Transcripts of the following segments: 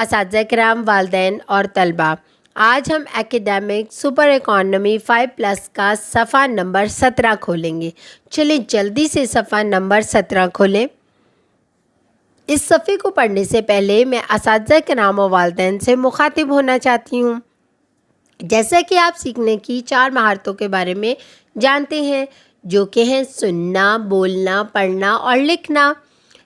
اساتذہ کرام، والدین اور طلباء۔ آج ہم ایکیڈیمک سپر اکانومی 5+ کا صفحہ نمبر 17 کھولیں گے۔ چلیں جلدی سے صفحہ نمبر 17 کھولیں۔ اس صفحے کو پڑھنے سے پہلے میں اساتذہ کرام و والدین سے مخاطب ہونا چاہتی ہوں۔ جیسا کہ آپ سیکھنے کی 4 مہارتوں کے بارے میں جانتے ہیں، جو کہ ہیں سننا، بولنا، پڑھنا اور لکھنا۔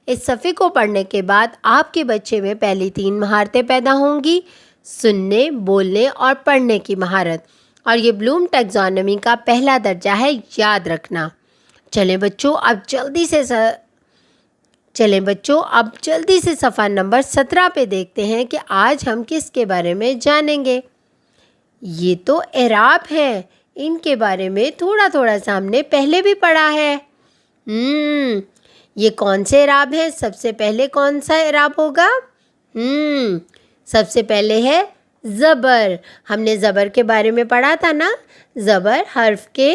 اس صفحے کو پڑھنے کے بعد آپ کے بچے میں پہلی 3 مہارتیں پیدا ہوں گی: سننے، بولنے اور پڑھنے کی مہارت، اور یہ بلوم ٹیکزانومی کا پہلا درجہ ہے، یاد رکھنا۔ چلیں بچوں اب جلدی سے صفحہ نمبر 17 پہ دیکھتے ہیں کہ آج ہم کس کے بارے میں جانیں گے۔ یہ تو اعراب ہیں، ان کے بارے میں تھوڑا سا ہم نے پہلے بھی پڑھا ہے۔ یہ کون سے اعراب ہیں؟ سب سے پہلے کون سا اعراب ہوگا؟ سب سے پہلے ہے زبر۔ ہم نے زبر کے بارے میں پڑھا تھا نا۔ زبر حرف کے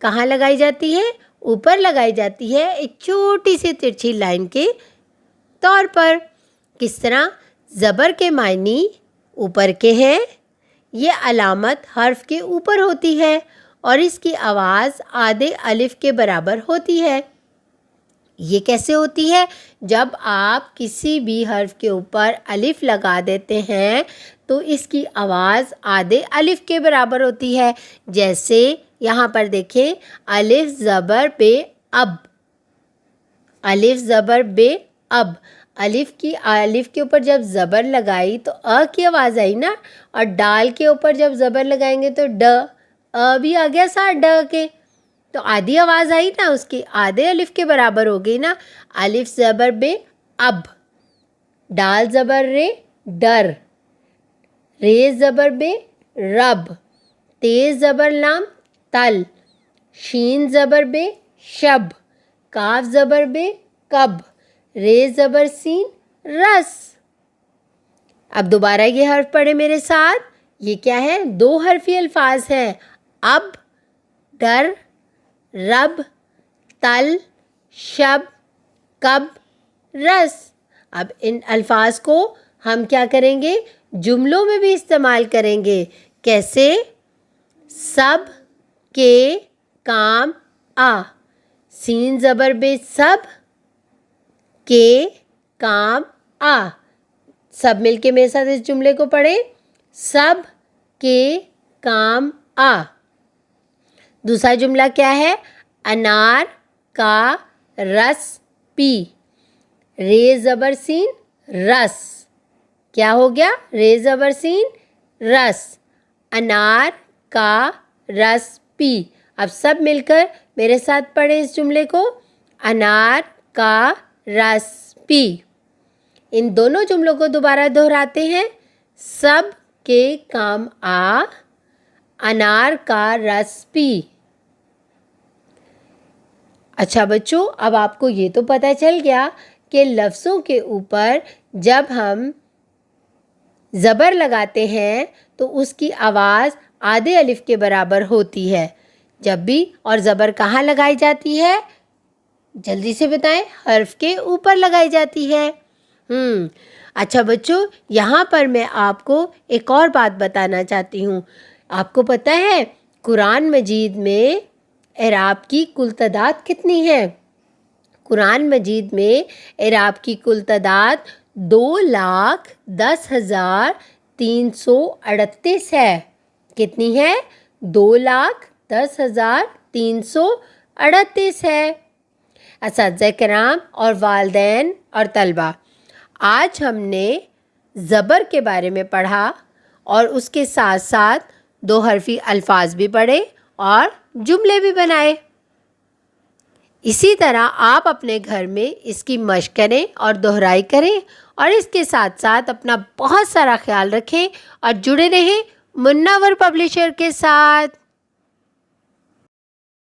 کہاں لگائی جاتی ہے؟ اوپر لگائی جاتی ہے، ایک چھوٹی سی ترچھی لائن کے طور پر۔ کس طرح؟ زبر کے معنی اوپر کے ہیں، یہ علامت حرف کے اوپر ہوتی ہے اور اس کی آواز آدھے الف کے برابر ہوتی ہے۔ یہ کیسے ہوتی ہے؟ جب آپ کسی بھی حرف کے اوپر الف لگا دیتے ہیں تو اس کی آواز آدھے الف کے برابر ہوتی ہے۔ جیسے یہاں پر دیکھیں، الف زبر بے اب، الف زبر بے اب۔ الف کے اوپر جب زبر لگائی تو کی آواز آئی نا، اور ڈال کے اوپر جب زبر لگائیں گے تو بھی آ گیا ساتھ کے، تو آدھی آواز آئی نا، اس کی آدھے الف کے برابر ہو گئی نا۔ الف زبر بے اب، ڈال زبر رے ڈر، رے زبر بے رب، تیز زبر لام تل، شین زبر بے شب، کاف زبر بے کب، رے زبر سین رس۔ اب دوبارہ یہ حرف پڑھے میرے ساتھ۔ یہ کیا ہے؟ 2 حرفی الفاظ ہیں، اب، ڈر، رب، تل، شب، کب، رس۔ اب ان الفاظ کو ہم کیا کریں گے؟ جملوں میں بھی استعمال کریں گے۔ کیسے؟ سب کے کام آ، سین زبر بے سب، کے کام آ۔ سب مل کے میرے ساتھ اس جملے کو پڑھیں، سب کے کام آ۔ دوسرا جملہ کیا ہے؟ انار کا رس پی، رے زبر سین رس۔ کیا ہو گیا؟ رے زبر سین رس، انار کا رس پی۔ اب سب مل کر میرے ساتھ پڑھیں اس جملے کو، انار کا رس پی۔ ان دونوں جملوں کو دوبارہ دہراتے ہیں، سب کے کام آ، انار کا رس پی۔ اچھا بچوں، اب آپ کو یہ تو پتہ چل گیا کہ لفظوں کے اوپر جب ہم زبر لگاتے ہیں تو اس کی آواز آدھے الف کے برابر ہوتی ہے۔ جب بھی اور زبر کہاں لگائی جاتی ہے؟ جلدی سے بتائیں، حرف کے اوپر لگائی جاتی ہے۔ اچھا بچوں، یہاں پر میں آپ کو ایک اور بات بتانا چاہتی ہوں۔ آپ کو پتہ ہے قرآن مجید میں اعراب کی کل تعداد کتنی ہے؟ قرآن مجید میں اعراب کی کل تعداد 2,10,338 ہے۔ کتنی ہے؟ 2,10,338 ہے۔ اساتذہ کرام اور والدین اور طلباء، آج ہم نے زبر کے بارے میں پڑھا اور اس کے ساتھ ساتھ 2 حرفی الفاظ بھی پڑھے اور جملے بھی بنائے۔ اسی طرح آپ اپنے گھر میں اس کی مشق کریں اور دہرائی کریں، اور اس کے ساتھ ساتھ اپنا بہت سارا خیال رکھیں اور جڑے رہیں منور پبلشر کے ساتھ۔